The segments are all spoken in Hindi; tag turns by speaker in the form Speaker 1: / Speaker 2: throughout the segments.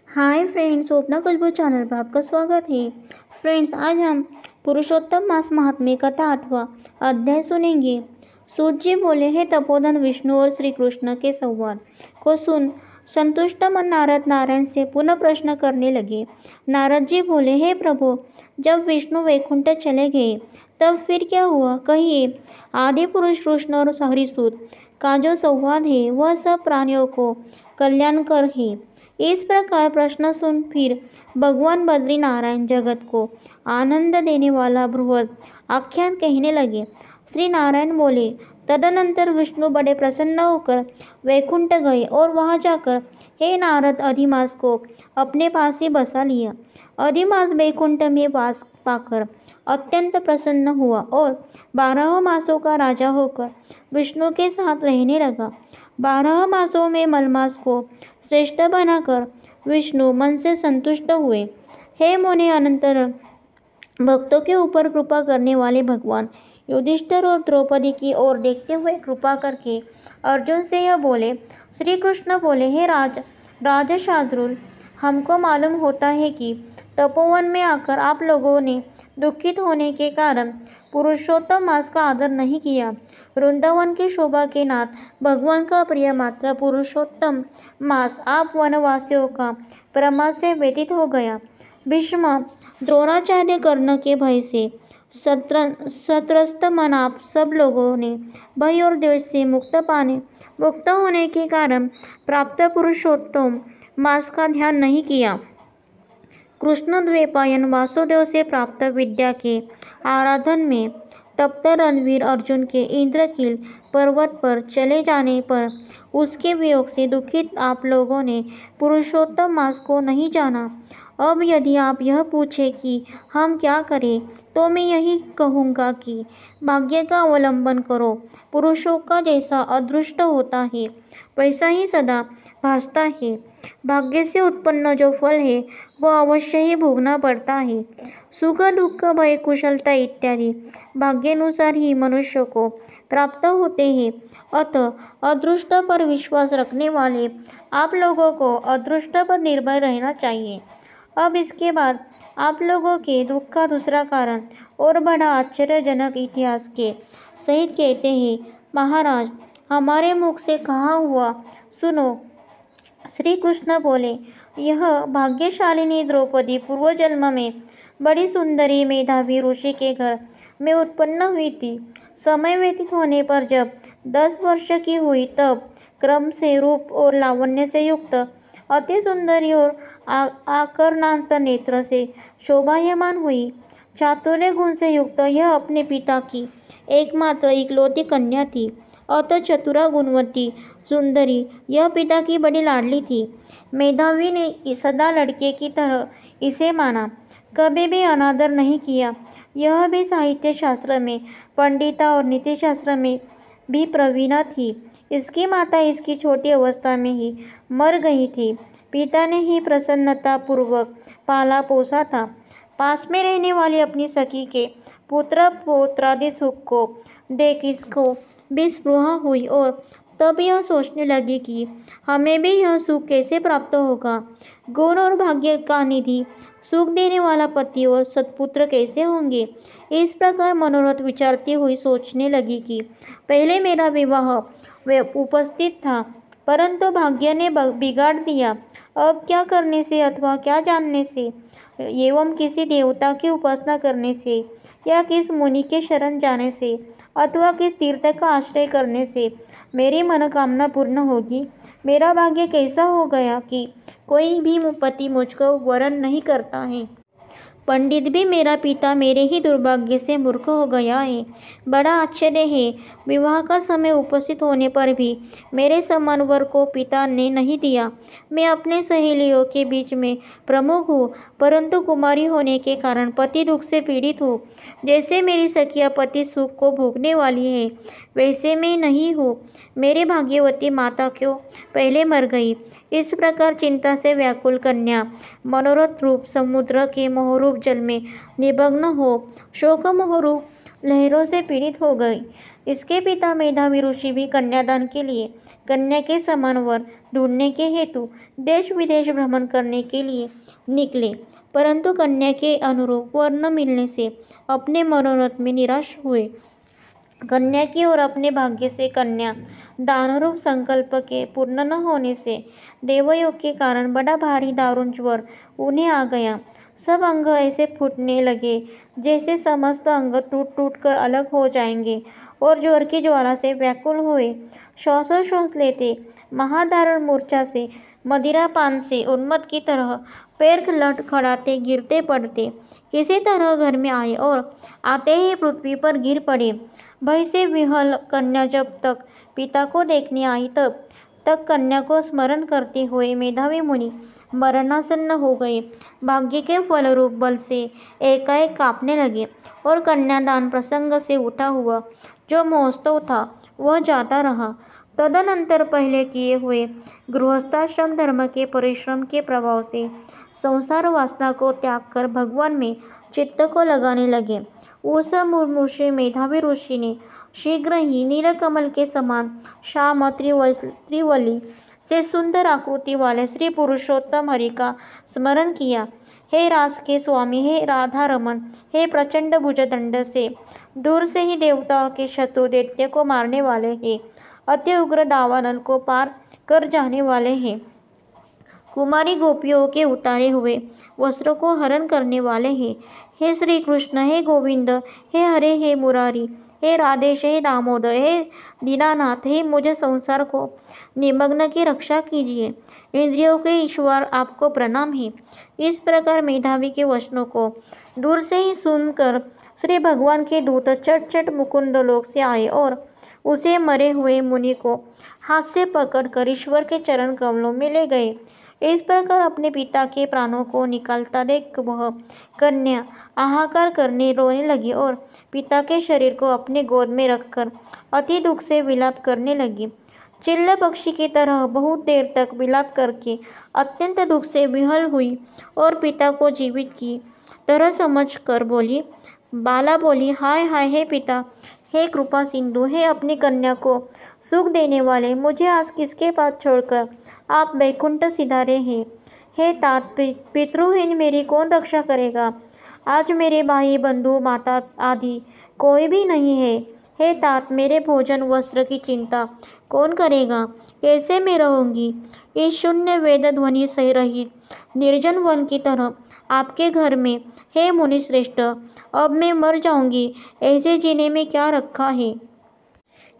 Speaker 1: हाय फ्रेंड्स, स्वप्ना खुशबू चैनल पर आपका स्वागत है। फ्रेंड्स, आज हम पुरुषोत्तम मास महात्म्य कथा 8वां अध्याय सुनेंगे। सूत जी बोले, हे तपोधन, विष्णु और श्री कृष्ण के संवाद को सुन संतुष्ट मन नारद नारायण से पुनः प्रश्न करने लगे। नारद जी बोले, हे प्रभु, जब विष्णु वैकुंठ चले गए तब फिर क्या हुआ, कहिए। आदि पुरुष कृष्ण और हरिसूत का जो संवाद है वह सब प्राणियों को कल्याणकर है। इस प्रकार प्रश्न सुन फिर भगवान बद्री नारायण जगत को आनंद देने वाला बृहद आख्यान कहने लगे। श्री नारायण बोले, तदनंतर विष्णु बड़े प्रसन्न होकर वैकुंठ गए और वहां जाकर हे नारद अधिमास को अपने पास ही बसा लिया। अधिमास वैकुंठ में वास पाकर अत्यंत प्रसन्न हुआ और 12 मासों का राजा होकर विष्णु के साथ रहने लगा। 12 मासों में मलमास को श्रेष्ठ बनाकर विष्णु मन से संतुष्ट हुए। हे मुने, अनंतर भक्तों के ऊपर कृपा करने वाले भगवान युधिष्ठिर और द्रौपदी की ओर देखते हुए कृपा करके अर्जुन से यह बोले। श्री कृष्ण बोले, हे राजशार्दूल, हमको मालूम होता है कि तपोवन में आकर आप लोगों ने दुखित होने के कारण पुरुषोत्तम मास का आदर नहीं किया। वृंदावन की शोभा के नाथ भगवान का प्रिय मात्र पुरुषोत्तम मास आप वनवासियों का प्रमाद से व्यतीत हो गया। भीष्म, द्रोणाचार्य, कर्ण के भय से सत्रस्त मन आप सब लोगों ने भय और द्वेष से मुक्त होने के कारण प्राप्त पुरुषोत्तम मास का ध्यान नहीं किया। कृष्ण द्वैपायन वासुदेव से प्राप्त विद्या के आराधन में तप्त रणवीर अर्जुन के इंद्रकील पर्वत पर चले जाने पर उसके वियोग से दुखित आप लोगों ने पुरुषोत्तम मास को नहीं जाना। अब यदि आप यह पूछे कि हम क्या करें, तो मैं यही कहूँगा कि भाग्य का अवलंबन करो। पुरुषों का जैसा अदृष्ट होता है वैसा ही सदा भासता है। भाग्य से उत्पन्न जो फल है वह अवश्य ही भोगना पड़ता है। सुख, दुख, भय, कुशलता इत्यादि भाग्यानुसार ही मनुष्य को प्राप्त होते हैं। अतः अदृष्ट पर विश्वास रखने वाले आप लोगों को अदृष्ट पर निर्भर रहना चाहिए। अब इसके बाद आप लोगों के दुख का दूसरा कारण और बड़ा आश्चर्यजनक इतिहास के सहित कहते हैं। महाराज, हमारे मुख से कहा हुआ सुनो। श्री कृष्ण बोले, यह भाग्यशालिनी द्रौपदी पूर्व जन्म में बड़ी सुंदरी मेधावी ऋषि के घर में उत्पन्न हुई थी। समय व्यतीत होने पर जब 10 वर्ष की हुई तब क्रम से रूप और लावण्य से युक्त अति सुंदरी और आकर्णांत नेत्र से शोभायमान हुई। चातुर्य गुण से युक्त यह अपने पिता की एकमात्र इकलौती कन्या थी। अतः चतुरा, गुणवती, सुंदरी यह पिता की बड़ी लाडली थी। मेधावी ने सदा लड़के की तरह इसे माना, कभी भी अनादर नहीं किया। यह भी साहित्य शास्त्र में पंडिता और नीति शास्त्र में भी प्रवीणा थी। इसकी माता इसकी छोटी अवस्था में ही मर गई थी। पिता ने ही प्रसन्नता पूर्वक पाला पोसा था। पास में रहने वाली अपनी सखी के पुत्र पौत्रादि सुख को देख इसको भी स्पृहा हुई और तब यह सोचने लगी कि हमें भी यह सुख कैसे प्राप्त होगा। गुण और भाग्य का निधि, सुख देने वाला पति और सत्पुत्र कैसे होंगे। इस प्रकार मनोरथ विचारती हुई सोचने लगी कि पहले मेरा विवाह उपस्थित था, परंतु भाग्य ने बिगाड़ दिया। अब क्या करने से अथवा क्या जानने से, एवं किसी देवता की उपासना करने से या किस मुनि के शरण जाने से अथवा किस तीर्थ का आश्रय करने से मेरी मनोकामना पूर्ण होगी। मेरा भाग्य कैसा हो गया कि कोई भी पति मुझको वरण नहीं करता है। पंडित भी मेरा पिता मेरे ही दुर्भाग्य से मूर्ख हो गया है। बड़ा आश्चर्य है, विवाह का समय उपस्थित होने पर भी मेरे समान वर को पिता ने नहीं दिया। मैं अपने सहेलियों के बीच में प्रमुख हूँ, परंतु कुमारी होने के कारण पति दुख से पीड़ित हूँ। जैसे मेरी सखियाँ पति सुख को भोगने वाली है, वैसे मैं नहीं हूँ। मेरी भाग्यवती माता क्यों पहले मर गई। इस प्रकार चिंता से व्याकुल कन्या मनोरथ रूप समुद्र के मोहरूप जल में निमग्न हो शोक मोहरूप लहरों से पीड़ित हो गई। इसके पिता मेधावी ऋषि भी कन्यादान के लिए कन्या के समान वर ढूंढने के हेतु देश विदेश भ्रमण करने के लिए निकले, परंतु कन्या के अनुरूप वर न मिलने से अपने मनोरथ में निराश हुए। कन्या की और अपने भाग्य से कन्या दानरूप संकल्प के पूर्ण न होने से देवयोग के कारण बड़ा भारी दारुण ज्वर उन्हें आ गया। सब अंग ऐसे फूटने लगे जैसे समस्त अंग टूट टूट कर अलग हो जाएंगे और ज्वर की ज्वाला से व्याकुल हुए। श्वासोश्वास लेते, महादारुण मूर्छा से, मदिरा पान से उन्मत्त की तरह पैर लड़खड़ाते गिरते पड़ते किसी तरह घर में आए और आते ही पृथ्वी पर गिर पड़े। भय से विह्वल कन्या जब तक पिता को देखने आई तब तक कन्या को स्मरण करते हुए मेधावी मुनि मरणासन्न हो गए। भाग्य के फलरूप बल से एकाएक कांपने लगे और कन्यादान प्रसंग से उठा हुआ जो महोत्सव था वह जाता रहा। तदनंतर पहले किए हुए गृहस्थाश्रम धर्म के परिश्रम के प्रभाव से संसार वासना को त्याग कर भगवान में चित्त को लगाने लगे। उस मुमूर्षु मेधावी ऋषि ने शीघ्र ही नीलकमल के समान श्याम त्रिवली से सुंदर आकृति वाले श्री पुरुषोत्तम हरि का स्मरण किया। हे रास के स्वामी, हे राधा रमन, हे प्रचंड भुजदंड से दूर से ही देवताओं के शत्रु दैत्य को मारने वाले हैं, अति उग्र दावानल को पार कर जाने वाले हैं, कुमारी गोपियों के उतारे हुए वस्त्रों को हरण करने वाले हैं। हे श्री कृष्ण, हे गोविंद, हे हरे, हे मुरारी, हे राधेश, हे दामोदर, हे दीनानाथ, हे मुझे संसार को निमग्न की रक्षा कीजिए। इंद्रियों के ईश्वर आपको प्रणाम है। इस प्रकार मेधावी के वचनों को दूर से ही सुनकर श्री भगवान के दूत चट चट मुकुंद लोक से आए और उसे मरे हुए मुनि को हाथ से पकड़कर ईश्वर के चरण कमलों में ले गए। इस प्रकार अपने पिता के प्राणों को निकालता देख वह कन्या हाहाकार करने रोने लगी और पिता के शरीर को अपने गोद में रखकर अति दुख से विलाप करने लगी। चिल्ल पक्षी की तरह बहुत देर तक विलाप करके अत्यंत दुख से विह्वल हुई और पिता को जीवित की तरह समझ कर बोली। बाला बोली, हाय हाय, हे पिता, हे कृपा सिंधु, हे अपनी कन्या को सुख देने वाले, मुझे आज किसके पास छोड़कर आप वैकुंठ सिधारे हैं। हे तात, पितृहीन मेरी कौन रक्षा करेगा। आज मेरे भाई बंधु माता आदि कोई भी नहीं है। हे तात, मेरे भोजन वस्त्र की चिंता कौन करेगा, कैसे मैं रहूँगी इस शून्य वेद ध्वनि से रहित निर्जन वन की तरह आपके घर में। हे मुनि श्रेष्ठ, अब मैं मर जाऊंगी, ऐसे जीने में क्या रखा है।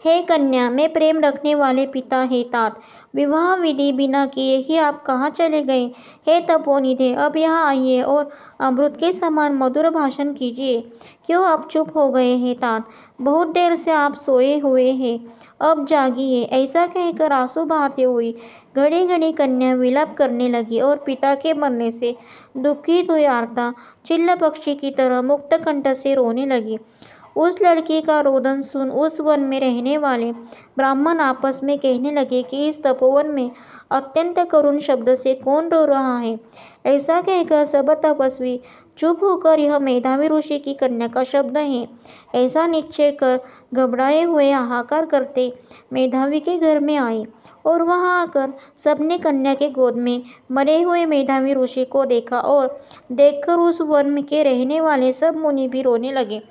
Speaker 1: हे कन्या, मैं प्रेम रखने वाले पिता, हे तात, विवाह विधि बिना किए ही आप कहाँ चले गए। हे तपोनिधे, अब यहाँ आइए और अमृत के समान मधुर भाषण कीजिए। क्यों आप चुप हो गए हैं तात, बहुत देर से आप सोए हुए हैं, अब जागिए। ऐसा कहकर आंसू बहाते हुए घड़ी घड़ी कन्या विलाप करने लगी और पिता के मरने से दुखित हुई आर्ता चिल्ल पक्षी की तरह मुक्त कंठ से रोने लगी। उस लड़की का रोदन सुन उस वन में रहने वाले ब्राह्मण आपस में कहने लगे कि इस तपोवन में अत्यंत करुण शब्द से कौन रो रहा है। ऐसा कहकर सब तपस्वी चुप होकर यह मेधावी ऋषि की कन्या का शब्द है ऐसा निश्चय कर घबराए हुए हाहाकार करते मेधावी के घर में आए और वहां आकर सबने कन्या के गोद में मरे हुए मेधावी ऋषि को देखा और देखकर उस वन के रहने वाले सब मुनि भी रोने लगे।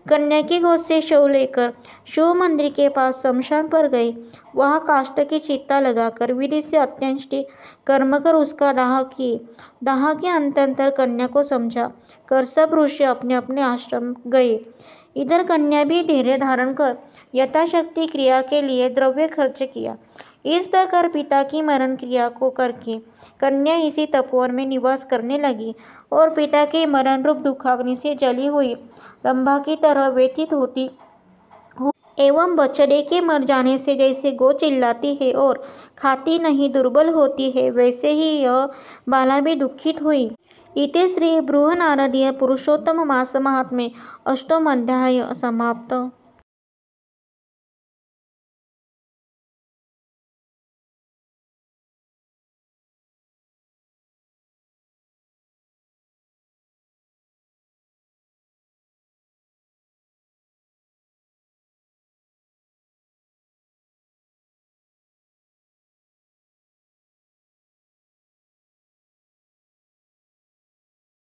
Speaker 1: कन्या की गोद से शव लेकर शिव मंदिर के पास शमशान पर गए। वहां काष्ठ की चिता लगाकर विधि से अत्यंष्टि कर्म कर उसका दाह किए। दाह के अंतर कन्या को समझा कर सब ऋषि अपने अपने आश्रम गए। इधर कन्या भी धैर्य धारण कर यथाशक्ति क्रिया के लिए द्रव्य खर्च किया। इस प्रकार पिता की मरण क्रिया को करके कन्या इसी तपोवन में निवास करने लगी और पिता के मरण रूप दुखाग्नि से जली हुई रंभा की तरह व्यथित होती एवं बछड़े के मर जाने से जैसे गौ चिल्लाती है और खाती नहीं दुर्बल होती है, वैसे ही यह बाला भी दुखित हुई। इति श्री बृहन्नारदीय पुरुषोत्तम मास महात्म्ये अष्टम अध्याय समाप्त।